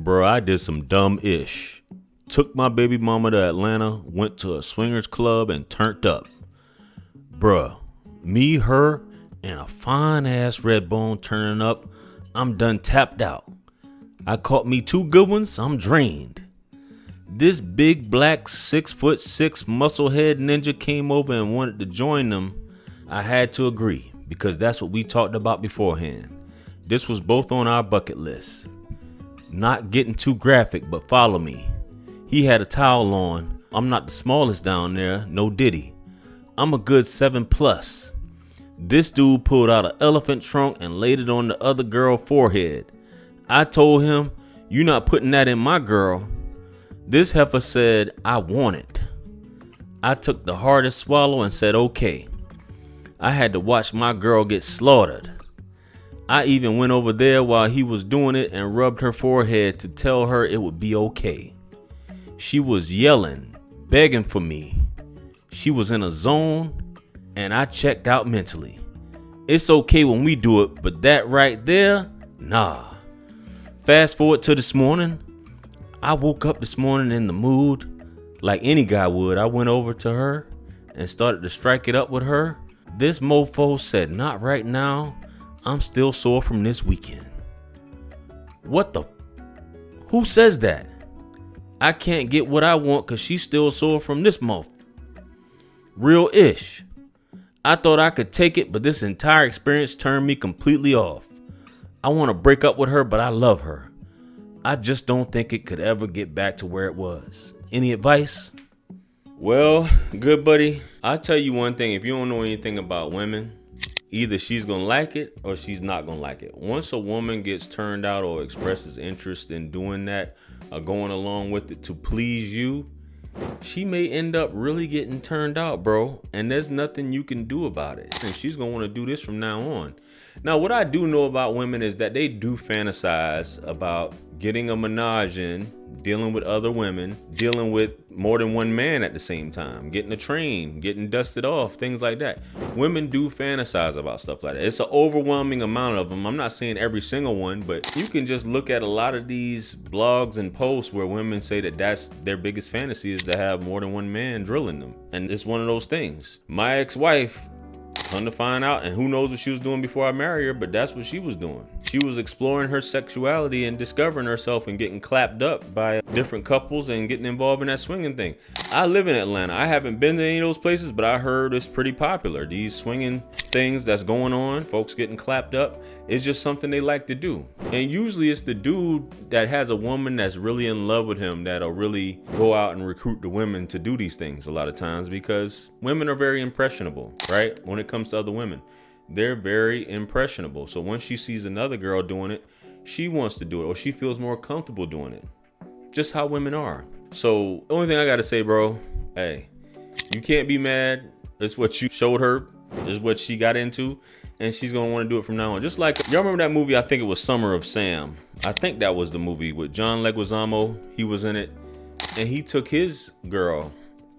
Bro, I did some dumb ish. Took my baby mama to Atlanta, went to a swingers club and turned up. Bruh, me, her, and a fine ass red bone turning up. I'm done tapped out. I caught me 2 good ones, I'm drained. This big black 6'6" musclehead ninja came over and wanted to join them. I had to agree because that's what we talked about beforehand. This was both on our bucket list. Not getting too graphic, but follow me. He had a towel on. I'm not the smallest down there, no diddy. I'm a good 7+. This dude pulled out an elephant trunk and laid it on the other girl's forehead. I told him, "You not putting that in my girl." This heifer said, "I want it." I took the hardest swallow and said, "Okay." I had to watch my girl get slaughtered. I even went over there while he was doing it and rubbed her forehead to tell her it would be okay. She was yelling, begging for me. She was in a zone, and I checked out mentally. It's okay when we do it, but that right there, nah. Fast forward to this morning. I woke up this morning in the mood, like any guy would. I went over to her and started to strike it up with her. This mofo said, "Not right now. I'm still sore from this weekend." What the? Who says that? I can't get what I want because she's still sore from this month. Real ish. I thought I could take it, but this entire experience turned me completely off. I want to break up with her, but I love her. I just don't think it could ever get back to where it was. Any advice? Well, good buddy, I'll tell you one thing. If you don't know anything about women, either she's going to like it or she's not going to like it. Once a woman gets turned out or expresses interest in doing that or going along with it to please you, she may end up really getting turned out, bro. And there's nothing you can do about it. And she's going to want to do this from now on. Now, what I do know about women is that they do fantasize about getting a menage in, dealing with other women, dealing with more than one man at the same time, getting a train, getting dusted off, things like that. Women do fantasize about stuff like that. It's an overwhelming amount of them. I'm not saying every single one, but you can just look at a lot of these blogs and posts where women say that that's their biggest fantasy is to have more than one man drilling them. And it's one of those things. My ex-wife, come to find out, and who knows what she was doing before I married her, but that's what she was doing. She was exploring her sexuality and discovering herself and getting clapped up by different couples and getting involved in that swinging thing. I live in Atlanta. I haven't been to any of those places, but I heard it's pretty popular. These swinging things that's going on, folks getting clapped up, is just something they like to do. And usually it's the dude that has a woman that's really in love with him that'll really go out and recruit the women to do these things a lot of times, because women are very impressionable, right? When it comes to other women, they're very impressionable. So once she sees another girl doing it, she wants to do it, or she feels more comfortable doing it. Just how women are. So the only thing I gotta say, bro, hey, you can't be mad. It's what you showed her, is what she got into, and she's gonna want to do it from now on. Just like, y'all remember that movie, I think it was Summer of Sam. I think that was the movie with John Leguizamo. He was in it, and he took his girl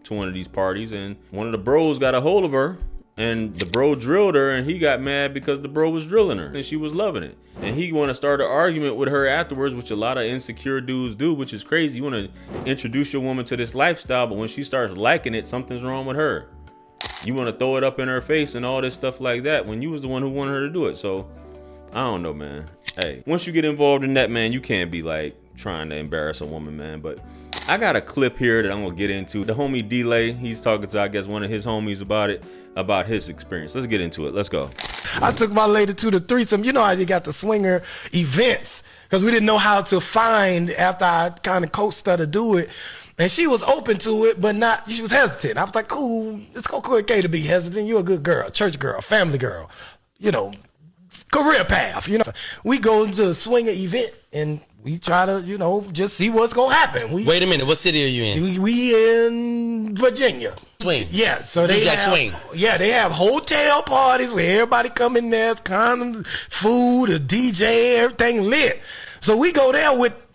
to one of these parties, and one of the bros got a hold of her, and the bro drilled her, and he got mad because the bro was drilling her and she was loving it. And he want to start an argument with her afterwards, which a lot of insecure dudes do, which is crazy. You want to introduce your woman to this lifestyle, but when she starts liking it, something's wrong with her. You want to throw it up in her face and all this stuff like that when you was the one who wanted her to do it. So I don't know, man. Hey, once you get involved in that, man, you can't be like trying to embarrass a woman, man. But I got a clip here that I'm gonna get into. The homie D-Lay, he's talking to, I guess, one of his homies about it, about his experience. Let's get into it. Let's go. I took my lady to the threesome. You know how you got the swinger events, because we didn't know how to find after I kind of coached her to do it. And she was open to it, but not, she was hesitant. I was like, cool, it's okay to be hesitant. You're a good girl, church girl, family girl, you know, career path, you know. We go to a swinger event and we try to, you know, just see what's going to happen. Wait a minute, what city are you in? We in Virginia. Swing. Yeah, so they have, swing. Yeah, they have hotel parties where everybody come in there, condoms, food, a DJ, everything lit. So we go there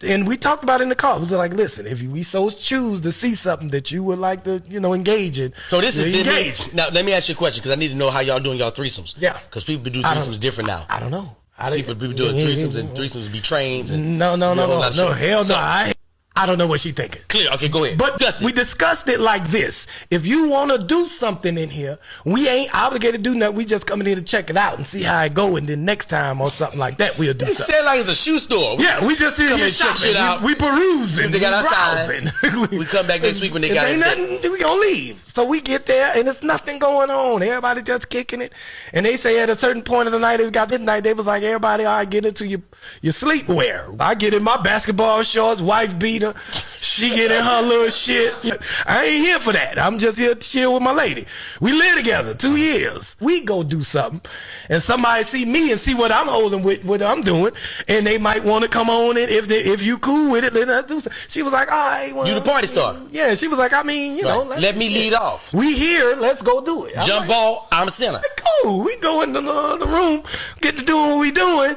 and we talked about it in the car. It was like, listen, if we so choose to see something that you would like to, you know, engage in. So this is engage. Now, let me ask you a question, because I need to know how y'all doing y'all threesomes. Yeah. Because people do threesomes different now. I don't know. People be doing threesomes and threesomes be trains. And no, hell no. I don't know what she thinking. Clear. Okay, go ahead. But we discussed it like this. If you want to do something in here, we ain't obligated to do nothing. We just come in here to check it out and see how it go. And then next time or something like that, we'll do something. It said like it's a shoe store. We just see here check shit out. We perusing. They got our signs. We come back next week when they got it. Nothing, we gonna leave. So we get there and there's nothing going on. Everybody just kicking it. And they say at a certain point of the night, it got midnight. They was like, everybody, all right, get into your sleepwear. I get in my basketball shorts, wife beater. She get in her little shit. I ain't here for that. I'm just here to chill with my lady. We live together 2 years. We go do something, and somebody see me and see what I'm holding with what I'm doing, and they might want to come on it. If you cool with it, let us do something. She was like, all right. Well, you the party star. Yeah, she was like, I mean, you know. Let me lead off. We here. Let's go do it. Jump ball. I'm center. Cool. We go in the room, get to doing what we doing,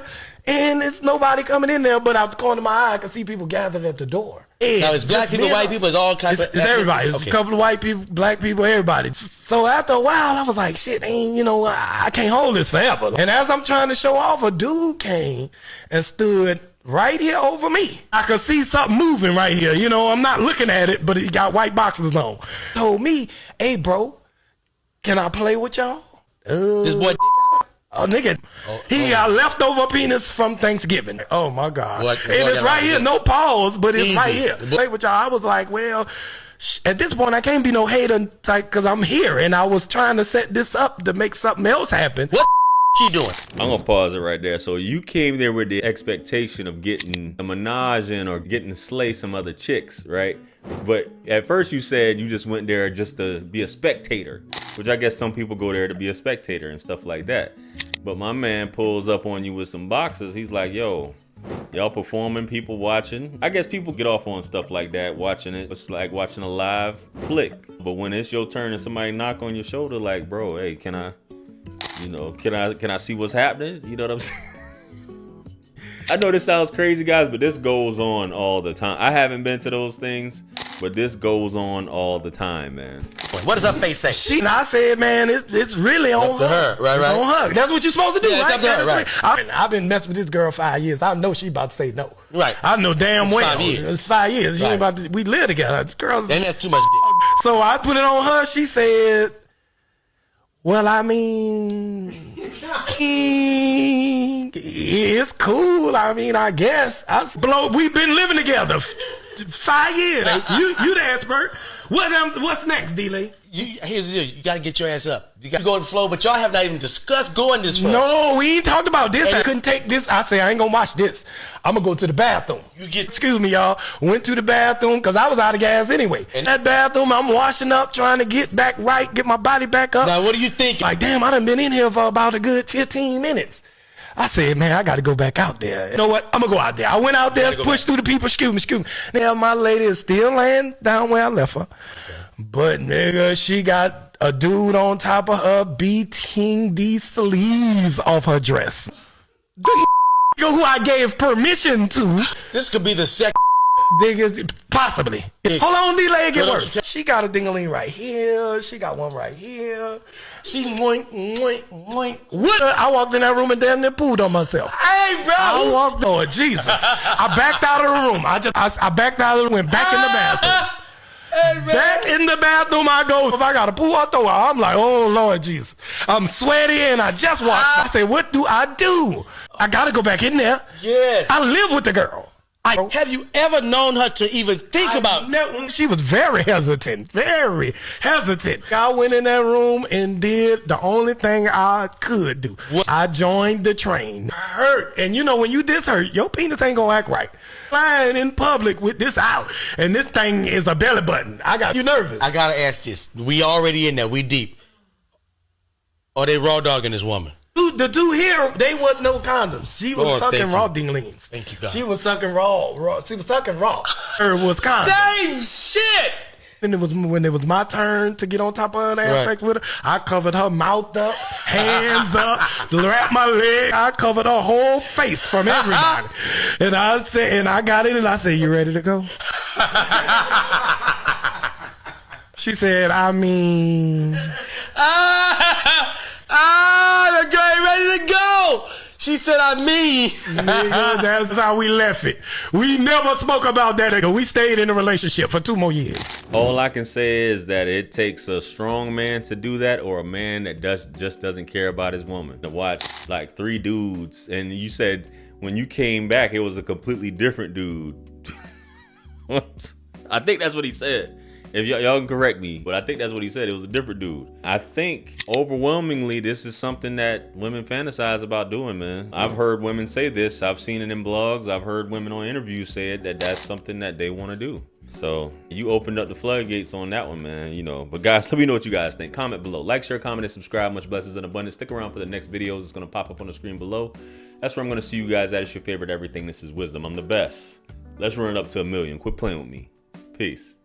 and it's nobody coming in there, but out the corner of my eye, I can see people gathered at the door. Now it's black people, white people, it's all kinds of... It's everybody. It's a couple of white people, black people, everybody. So after a while, I was like, shit, I can't hold this forever. And as I'm trying to show off, a dude came and stood right here over me. I could see something moving right here. I'm not looking at it, but he got white boxes on. Told me, hey, bro, can I play with y'all? This boy... Oh, nigga, he got leftover penis from Thanksgiving. Oh, my God. And it's right here. No pause, but it's right here. Play with y'all. I was like, well, at this point, I can't be no hater type because I'm here. And I was trying to set this up to make something else happen. What she doing? I'm going to pause it right there. So you came there with the expectation of getting a menage in or getting to slay some other chicks, right? But at first you said you just went there just to be a spectator, which I guess some people go there to be a spectator and stuff like that. But my man pulls up on you with some boxes. He's like, yo, y'all performing, people watching. I guess people get off on stuff like that, watching it. It's like watching a live flick. But when it's your turn and somebody knock on your shoulder like, bro, hey, can I see what's happening? You know what I'm saying? I know this sounds crazy, guys, but this goes on all the time. I haven't been to those things, but this goes on all the time, man. What does her face say? I said, man, it's really on her. Right. It's on her. That's what you're supposed to do, right? It's up to her, right. I've been messing with this girl 5 years. I know she about to say no. Right. I know damn well. 5 years. It's 5 years. She ain't Right. about to, we live together. This girl's... And that's too much dick. So I put it on her. She said, well, I mean, it's cool. I mean, I guess. We've been living together 5 years. You the expert. What's next, D-Lay? Here's the deal. You got to get your ass up. You got to go with the flow, but y'all have not even discussed going this far. No, we ain't talked about this. I couldn't take this. I say, I ain't going to watch this. I'm going to go to the bathroom. Excuse me, y'all. Went to the bathroom because I was out of gas anyway. In that bathroom, I'm washing up, trying to get back right, get my body back up. Now, what are you thinking? Like, damn, I done been in here for about a good 15 minutes. I said, man, I got to go back out there. You know what? I'm going to go out there. I went out there, pushed through the people. Excuse me. Now, my lady is still laying down where I left her. Okay. But, nigga, she got a dude on top of her beating the sleeves off her dress. The nigga who I gave permission to. This could be the second. Possibly. Hold on, D-Lay, it get worse. She got a ding-a-ling right here. She got one right here. She moink. What? I walked in that room and damn near pooed on myself. Hey, bro. I walked on Jesus. I backed out of the room. I backed out of the room, went back in the bathroom. Hey, back in the bathroom I go. If I got to poo, I throw out. I'm like, oh, Lord Jesus. I'm sweaty and I just washed. I say, what do? I got to go back in there. Yes. I live with the girl. Have you ever known her to even think about it? She was very hesitant. Very hesitant. I went in that room and did the only thing I could do. What? I joined the train. Hurt. And you know, when you this hurt, your penis ain't gonna act right. Flying in public with this out, and this thing is a belly button. I got you nervous. I gotta ask this. We already in there. We deep. Are they raw dogging this woman? The two here, they wasn't no condoms. She was sucking raw dinglings. Thank you, God. She was sucking raw. She was sucking raw. Her was condoms. Same shit. And when it was my turn to get on top of her and have sex with her, I covered her mouth up, hands up, wrapped my leg. I covered her whole face from everybody. And I said, and I got in and I said, you ready to go? She said, I mean. The girl ain't ready to go. She said I mean. Nigga, that's how we left it. We never spoke about that. Nigga. We stayed in a relationship for 2 more years. All I can say is that it takes a strong man to do that, or a man that just doesn't care about his woman. To watch like 3 dudes, and you said when you came back, it was a completely different dude. What? I think that's what he said. If y'all can correct me, but I think that's what he said. It was a different dude. I think overwhelmingly this is something that women fantasize about doing, man. I've heard women say this. I've seen it in blogs. I've heard women on interviews say it, that's something that they want to do. So you opened up the floodgates on that one, man. You know, but guys, let me know what you guys think. Comment below. Like, share, comment, and subscribe. Much blessings and abundance. Stick around for the next videos. It's going to pop up on the screen below. That's where I'm going to see you guys at. It's your favorite everything. This is Wisdom. I'm the best. Let's run it up to 1 million. Quit playing with me. Peace.